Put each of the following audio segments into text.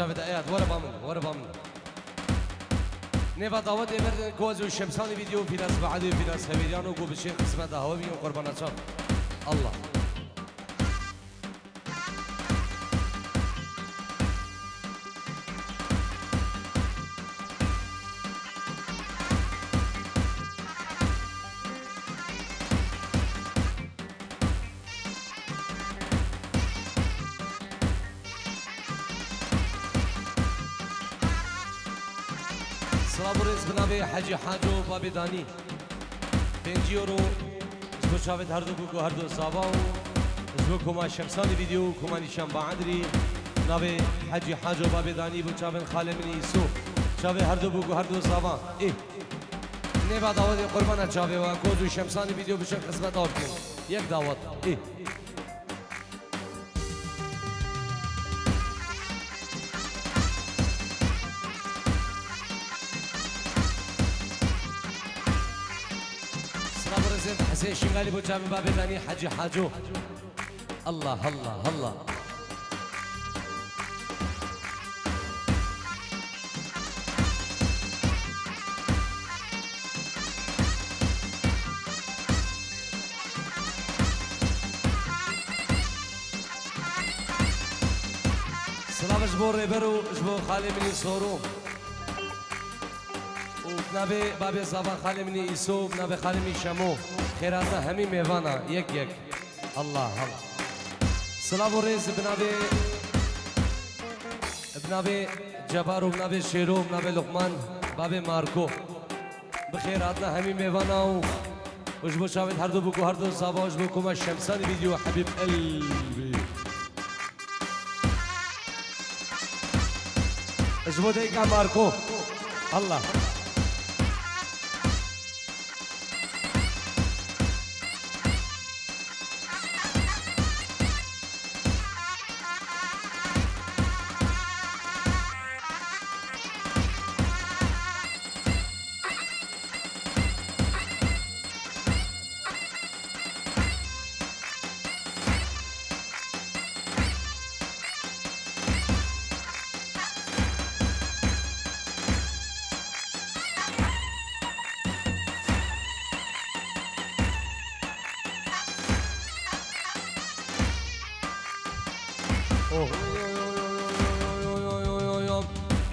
شافت آيات ورا بامن نيفا دعوت إبردن كوزو شمساني فيديو في ناس بعدي في ناس هبيريانو قو بشيخ قسمة هواوي وقربانا شان الله سلابوريز بنابي حجي حاجو بابي داني 5 يورو اسبو شافت هردو بوكو هردو صاباو اسبو كما شمساني فيديو كما نشان بعدري نابي حجي حاجو بابي داني بو شافن خالي من يسو شافي هردو بوكو هردو صابا ايه نيبا دعوت قربانا شافي وكوزو شمساني فيديو بشن قسمة داركين يك دعوت ايه حسين شنغالي بو جامي بابي داني حجي حاجو الله الله الله سلام جبو ريبرو جبو خالي مني صورو وبنابي بابي صافا خالي مني يسو بنابي خالي مني شمو خيراتنا همي ميوانا يك الله الله سلام وريز بنابي جبار وبنابي شيرو وبنابي لقمان بابي ماركو بخيراتنا همي ميوانا وجبو شاهد هردو بوكو هردو صابا وجبو كما الشمساني فيديو حبيب قلبي جبو ديكا ماركو الله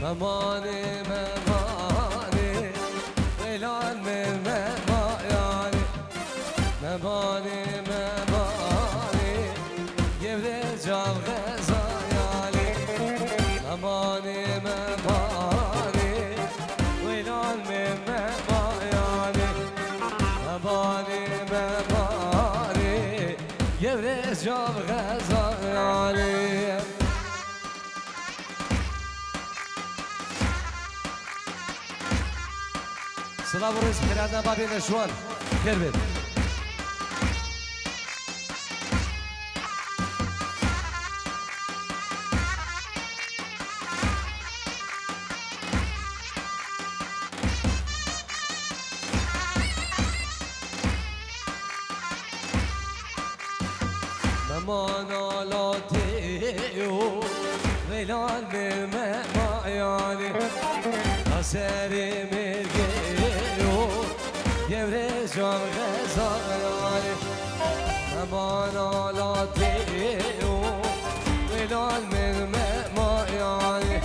مماني ويلان يعني مماني يبدي جاب غزايالي مماني ويلان يعني مماني يبدي جاب غزايالي سلام ورز خيراتنا بابي نشوان خير بيت ممانا لا تيو ويلان بما يعني أسري مرقيو يبرزم غزاياني ممانا لا تيو ويلان بما يعني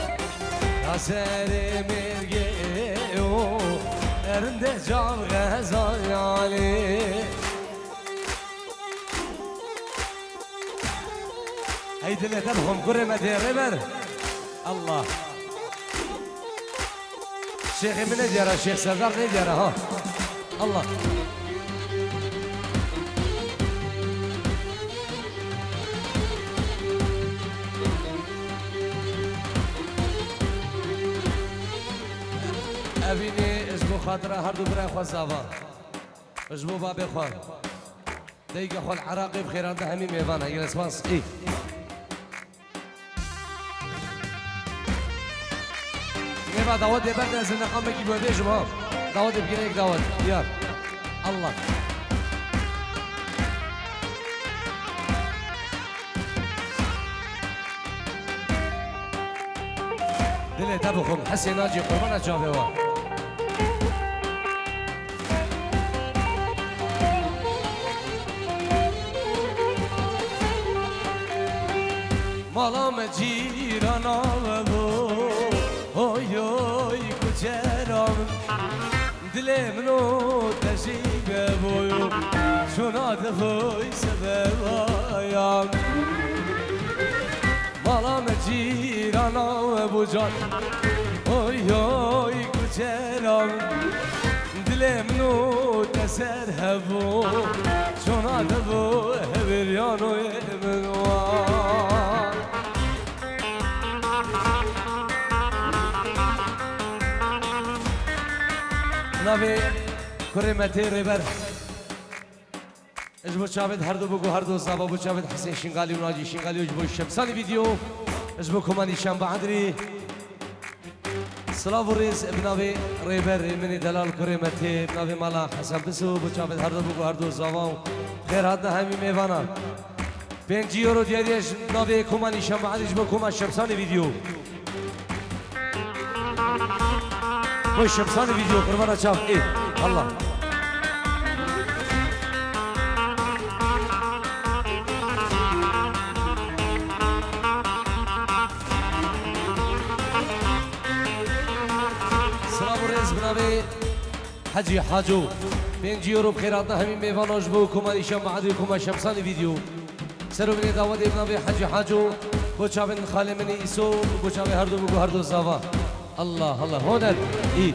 أسري مرقيو ارندجم غزاياني هيدي اللي تبهم قري مدير ريبر الله شيخ من نجرة شيخ سردار نجرة ها الله أبيني اسمو خاطرة هردو براي خواه صافا اسمو بابي خواه ديقة خواه العراقي بخيران ده همي ميوانا يجلس باص ايه نبا دعوت يبرد از نقام بگی بوده شما دعوت بگیره یک دعوت یار الله دل دبخم حسین آجی قربان جاوه و مالام جیرانا و بو اوی اوی کچرام دل منو تشیب بویو شنا دفوی سبوایم مالام جیرانا و بو جان اوی اوی کچرام دل منو تسر هبو شنا دفو هبریانو منوان ناوی کرمتی ریبر اجبو چاوید هر دو بگو هر دو زبا بو چاوید حسین شنگالی و ناجی شنگالی و اجبو شمسانی ویدیو اجبو کمانی شنبه عدری سلاو ریز ابناوی ریبر منی دلال کرمتی ابناوی مالا حسن بسو بو چاوید هر دو بگو هر دو زبا خیر حد همی میوانا 5 یورو دیاریش ناوی کمانی شنبه عدری اجبو کمان شمسانی ویدیو بو شمسانی ویدیو قربانا چاو ای الله سلام و رز بناوی حجی حاجو 5 یورو بخیراتنا همین میواناش بو کمان ایشان معدی کمان شمسانی ویدیو سرو منی داوت بناوی حجی حاجو بو چاوین خاله منی ایسو بو چاوی هر دو بگو هر دو زاوا الله الله هونر اي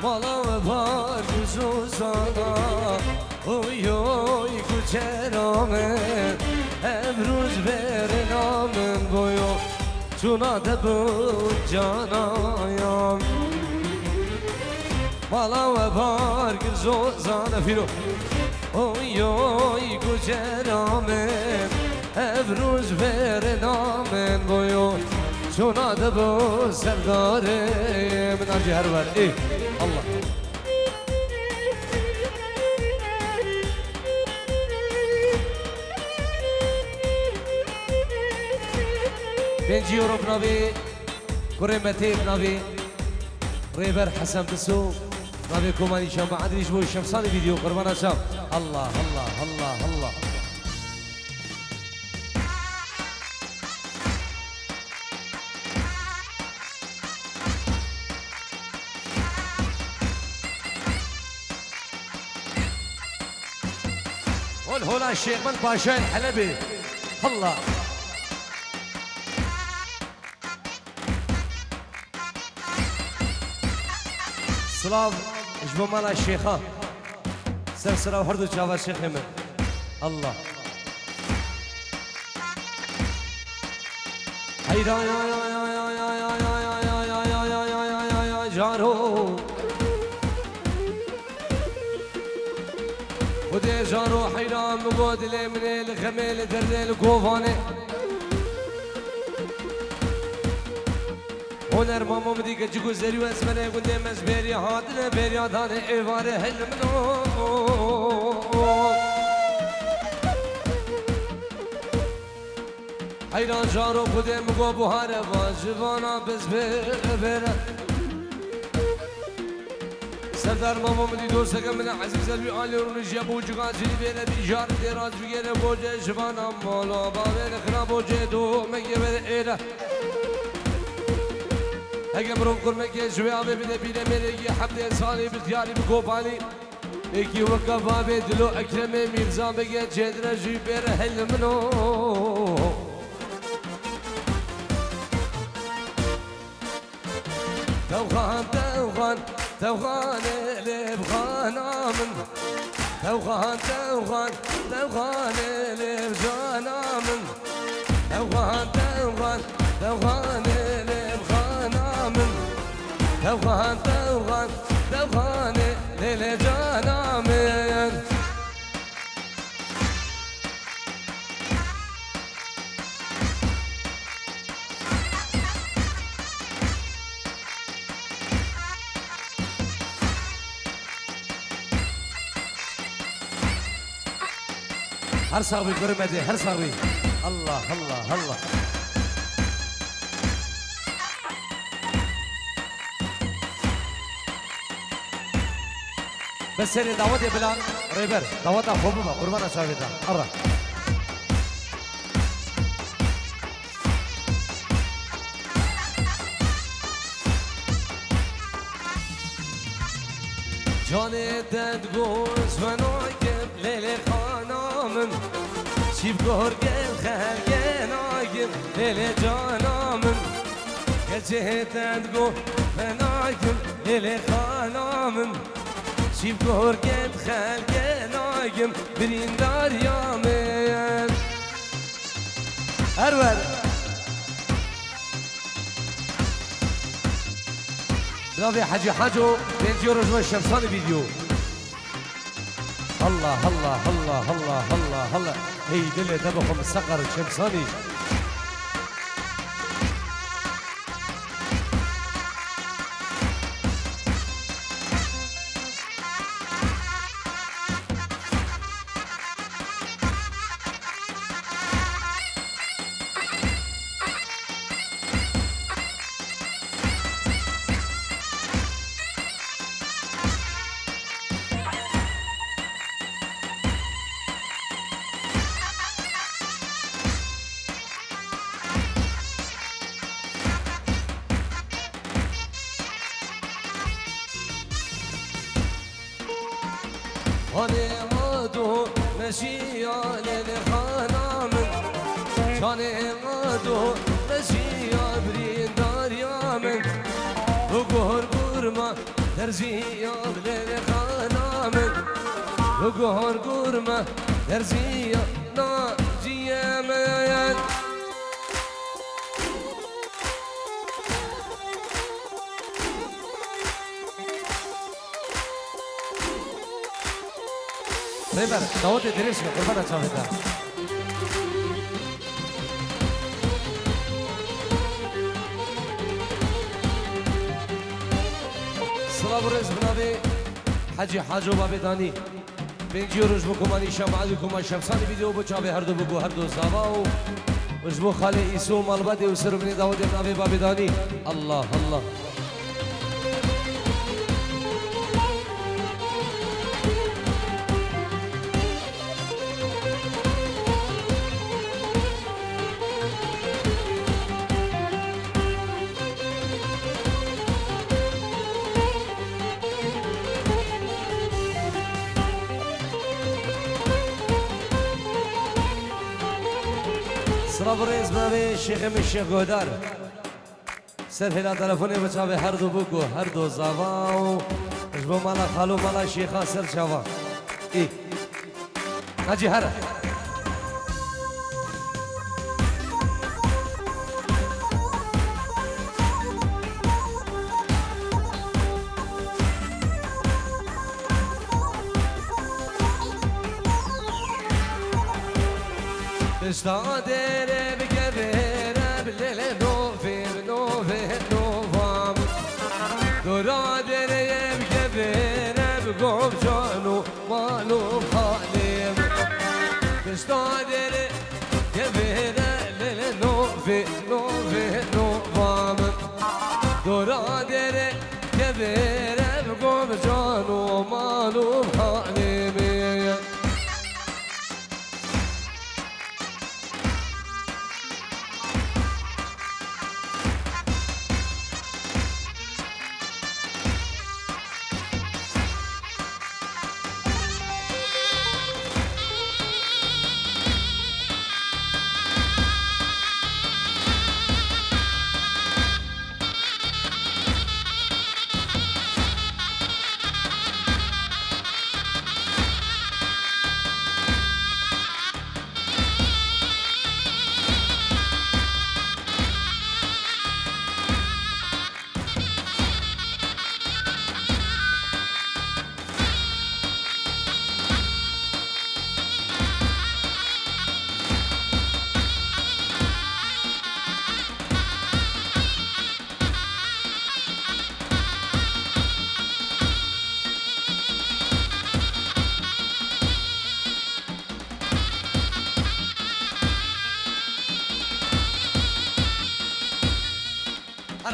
مالا بار گزوزانا اوی اوی کچرامه امروز برنامن بویو چونا دبود جانایم مالا و بارگر زوزان فیرو اوی اوی کچرامه امروز برنامن بویو چونا دبود سرداره من آجی هر بر ای الله 5 یورو بناوی کرمتی بناوی ریبر حسن بسو ناوی کمانی شام عدریش بوی شمسانی ویدیو قربان شام الله الله الله الله والهولا الشيخ من باشا الحلبي الله سلام اجبو مالا الشيخة سلسلة وحردو جاوا الشيخ من الله هيدا يا يا يا يا يا يا يا يا يا يا يا يا يا يا جارو ودي جارو حيران مقود لي من الخميل دري الكوفاني هنر ماما مديك جيكو زريو اسمني قدي مزبيري هادنا بيري هاداني ايواري هلمنو حيران جارو قدي مقو بوهاري واجبانا بزبيري سردار ماما مدي دوستك من عزيز البي آلي ورنجي ابو جغان جلي بينا بيجار ديراز بيجينا بوجه جبانا مولا بابين خراب بوجه دو مكي بينا ايلا اگه مرون کرمه که جوابه بده بینه میره حبده سالی بختیاری بکوپانی یکی وقت بابه دلو اکرمه میرزا بگه جدره جوی بره هل منو توخان توخان توخان لبخانا من توخان توخان توخان لبجانا من توخان توخان توخان توخان توخان توخان دل جانا من هر صاحبي قرمتي هر صاحبي الله الله الله بس سيري دعوتي بلال ريبر دعوتها خوبها قربانا شاهدها أرى جاني تدقوز ونايم ليلي خانامن شيف قرقل خلقين نايم ليلي جانامن كجه تدقو ونايم ليلي خانامن شيف قرقل خلقين نايم برين دار يامن أرور برافو حاجي حاجو 20 يورو جوا الشمساني فيديو الله الله الله الله الله الله هي دلة تبخم الصقر الشمساني هاني غادو مشيا للخانام هاني غادو مشيا برين دار يامن وقهر قرما ترزيا للخانام وقهر قرما ترزيا ناجيا ميان ريبر دعوتي دريشك قربانا شاهدها صلاة برز بنابي حاجي حاجو بابي داني بنجي ورجبو كماني شمعادكم الشمساني فيديو بچابي هردو بگو هردو زاواو وجبو خالي إيسو مالبادي وسربني دعوتي بنابي بابي داني الله الله بريز بابي الشيخ من الشيخ قودار سر هلا تلفوني بچاوي هر دو بوكو هر دو زاواو اجبو مالا خالو مالا شيخا سر شاوا اي ناجي هر اشتادر بقبر بليل نوفي نوفام درادر بقبر بقوم جانو مالو خاليم اشتادر قبر بليل نوفي نوفام درادر قبر بقوم جانو مالو خاليم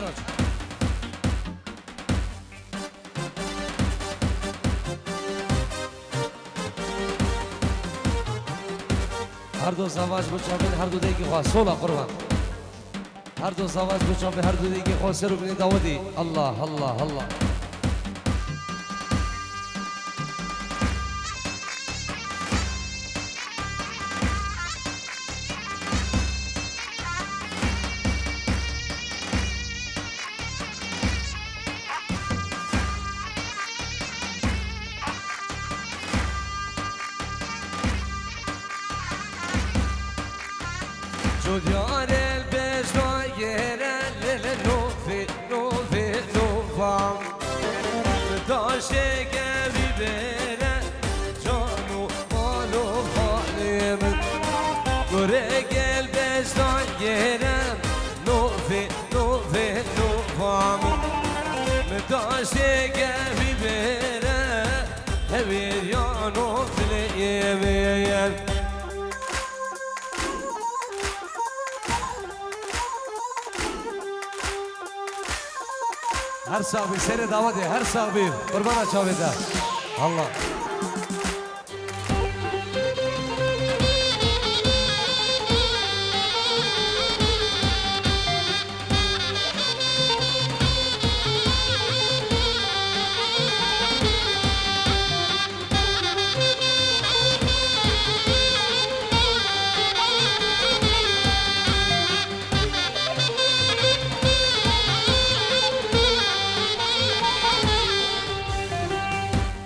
مهراج هر دو زواج بچابین هر دو دیگه خواه سولا قربان هر دو زواج بچابین هر دو دیگه خواه سر و بینی داودی الله الله الله جوديار البجناير للنوفي نوفي نوفام داشي قبي بينا جانو مالو خالي من قرق البجناير نوفي نوفي نوفام داشي قبي بينا هبير يا نوفي ليمين هر صاحبی سر دعوت ہے هر صاحبی قربان چاویدا الله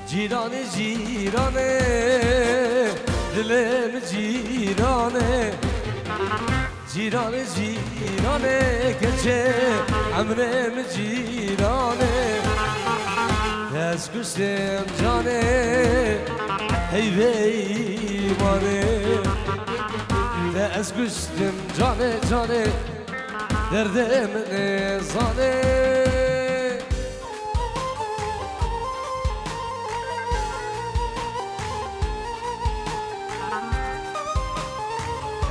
جیرانه جیرانه دلم جیرانه جیرانه جیرانه کچه عمرم جیرانه از کشتم جانه هی بیمانه از کشتم جانه جانه دردم نزانه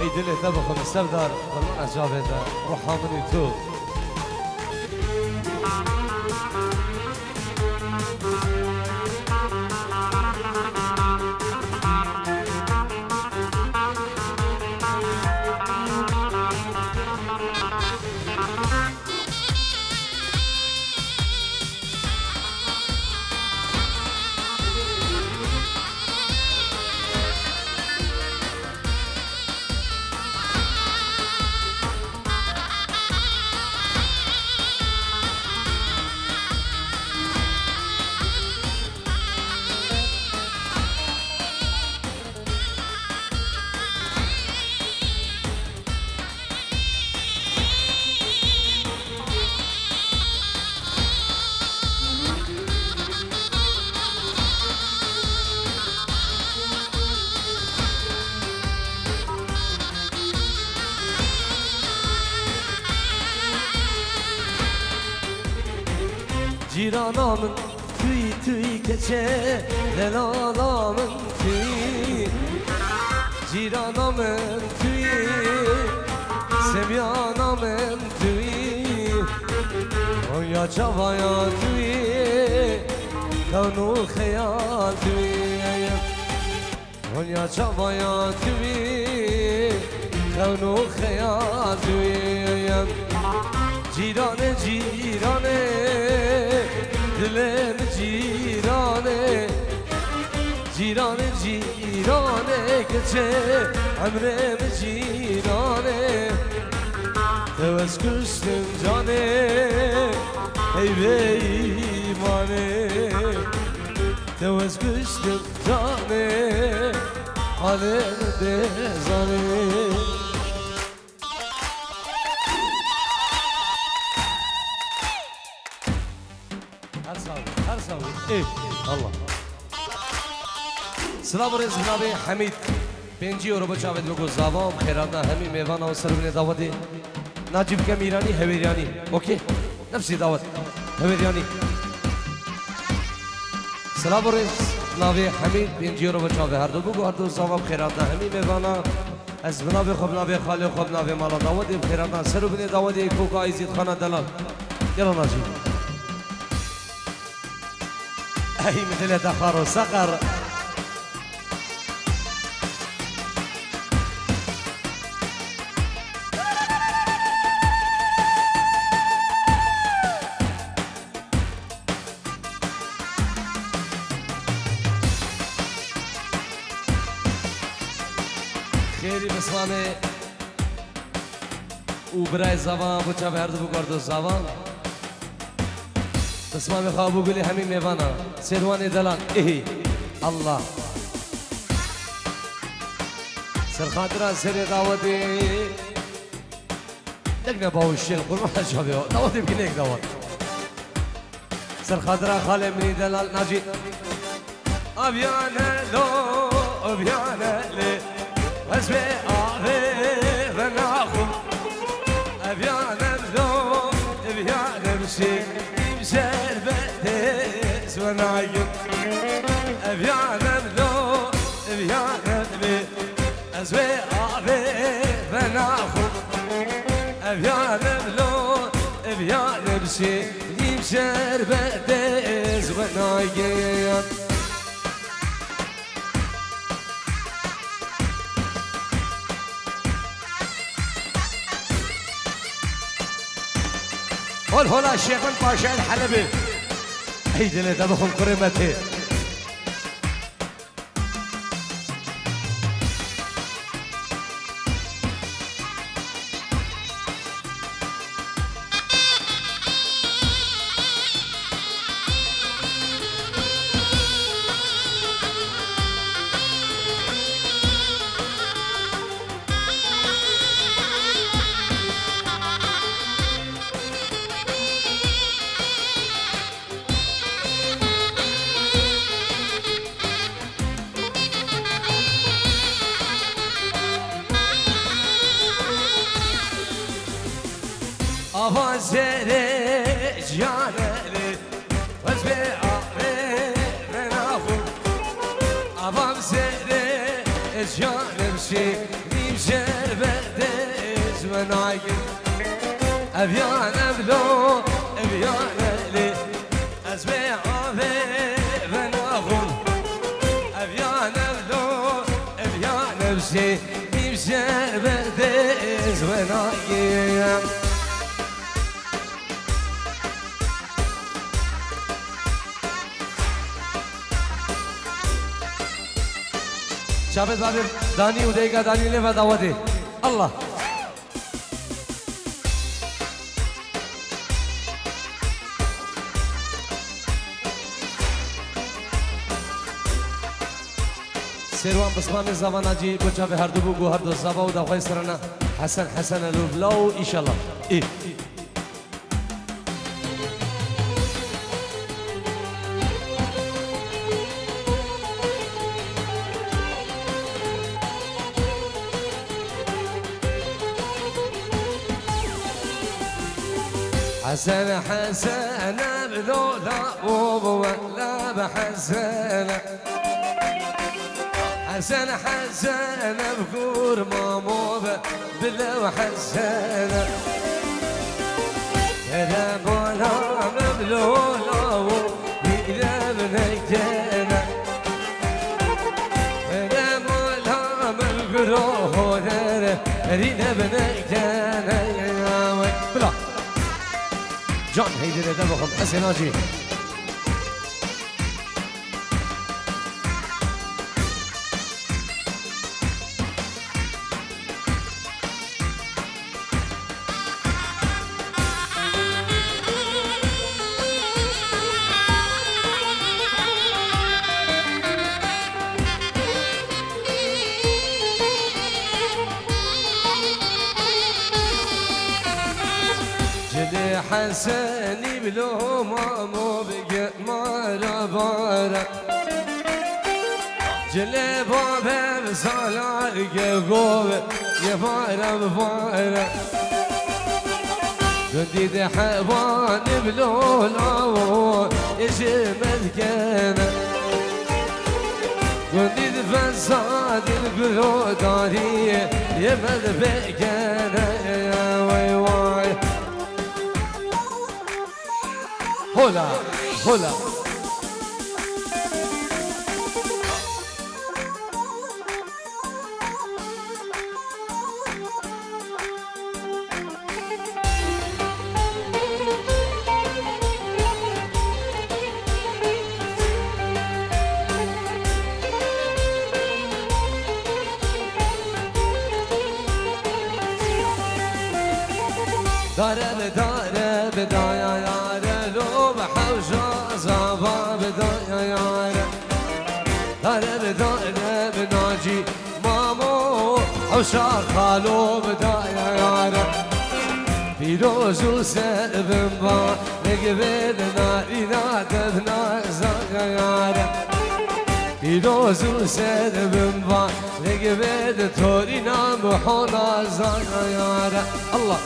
ای دل تبخم سردار قربان جاویدا روحامنی تو جیرانامın tüy tüy keçe Lelanamın tüy Ciranamın tüy Semyanamın tüy Oya çavaya tüy Kavnu kheyal tüy Oya çavaya tüy Kavnu kheyal tüy Cirane cirane Dilem cirane Cirane cirane Keçe Emrem cirane Tevez küstüm cane Ey beymane Tevez küstüm cane Alemde zane هر ساوي ايه الله سلام رزق نبی حمید 5 یورو بچاوید بگو زبان خیرانا همین میوان و سربین دعوتی ناجیب کم ایرانی هویریانی اوکی نفسی دعوت هویریانی سلام رزق نبی حمید 5 یورو بچاوید هر دو بگو هر دو زبان خیرانا همین میوانا از بنابی خوب نبی خالی خوب نبی مالا دعوتی خیرانا سربین دعوتی کوکا ایزید خانه دلال يلا ناجي اي مثل دخار وصقر خیلی بسمانه او برای زبان بچه به هر دو بگرد زبان بسمانه خوابو گلی همین میوانا سروان دلان ایهی الله سرخاطران سری دعوتی دقنا باوشیل قربان شابه ها دعوتی بکنه یک دعوت سرخاطران خاله منی دلال ناجی ابیانه لو ابیانه لی وزبي آفي فناخم أبيانا بلو أبيانا بشي يمسر بديس ونايم أبيانا بلو أبيانا بلي أزبي آفي فناخم أبيانا بلو أبيانا بشي يمسر بديس ونايم قول هنا الشيخ الباشا الحلبي عيد اللي تبخم كريمته أفازري جانلي وزبي آفي مناخو أفازري جانمشي نمشر بديز منايم أبيانا بلو أبيانا لي أزبي آفي مناخو أبيانا بلو أبيانا بشي نمشر بديز منايم شابت بابر داني وديقا داني لفا دعوتي الله سيروان بسمان الزمان اجي بچا به هر دو بگو هر دو زبا و دخواه سرنا حسن الوبلاو ان شاء الله ايه حسن بلولا بوبو لا بحسن حسن بكور مامو بلا وحسن يا بولا بلولا إذا بنيتنا يا بولا بالقروه إذا بنيتنا بلا جان هيدي دبخم حسن ناجي جدي حسني بلو مامو بقى مارا بارا جلي بابا بسالار قوب يا بارا بارا جديد حيوان بلو لاو يشمل كان جديد فساد بلو داري يمد بكان يا وي واي هلا هلا داره بدایا یاره لو بحوشا زابا بدایا یاره داره بناجی مامو حوشا خالو بدایا یاره پیروزو سر بنبا نگبید نارینا دبنا زایا یاره پیروزو سر بنبا نگبید تورینا محونا زایا یاره الله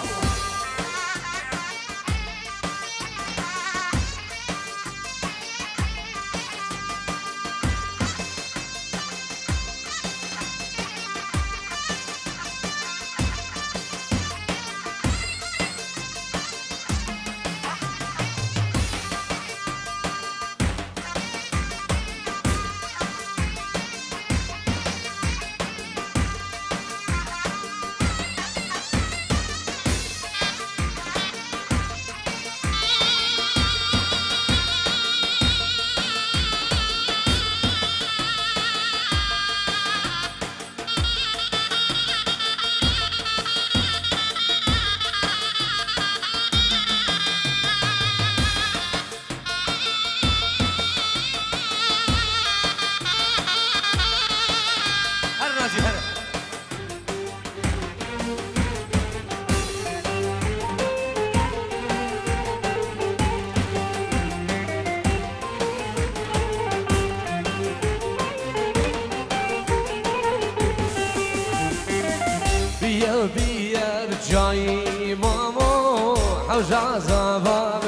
بيا بجاي مامو حوجا زباب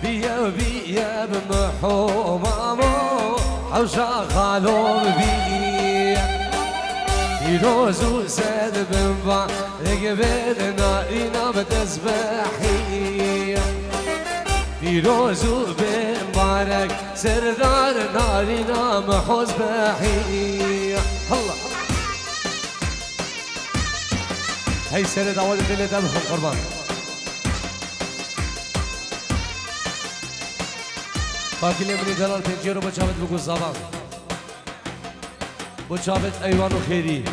بيا بمحو مامو حوجا خالو بيا يروزو سد بنبا رقبت نارينا بتسبحي يروزو بمبارك سردار نارينا محوز بحي الله هاي سنة دعوات الليلة دمهم قربان باقي اللي مني دلال بنجيرو بچابت بقول زبان بچابت ايوان وخيري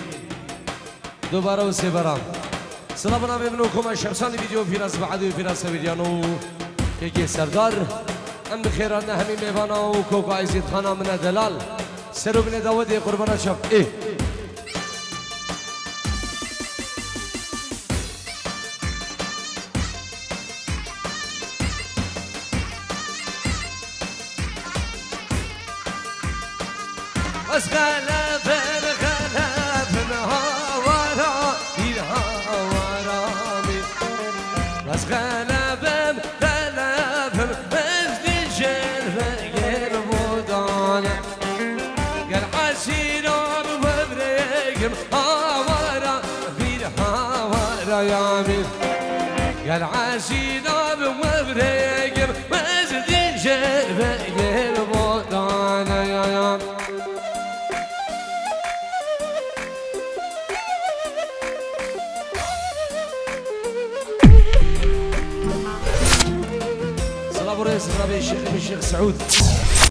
دوباره وسيبرام سلامنا بمنوكم الشمساني فيديو فيراس بعدي وفيراس فيديانو يكي سردار ام بخيراتنا همي ميوانا وكوكو عزيز خانا من دلال سرو من دعوات قربانا شاف ايه بس غلبن هاورا بیر هاورامي بس غلبن مجدي جلوه غير بودانه قال عشيرا ببريقم هاورا بیر هاورا يامي قال عشيرا ببريقم مجدي جلوه غير بودانه يا يامي ورئيس الربيع الشيخ سعود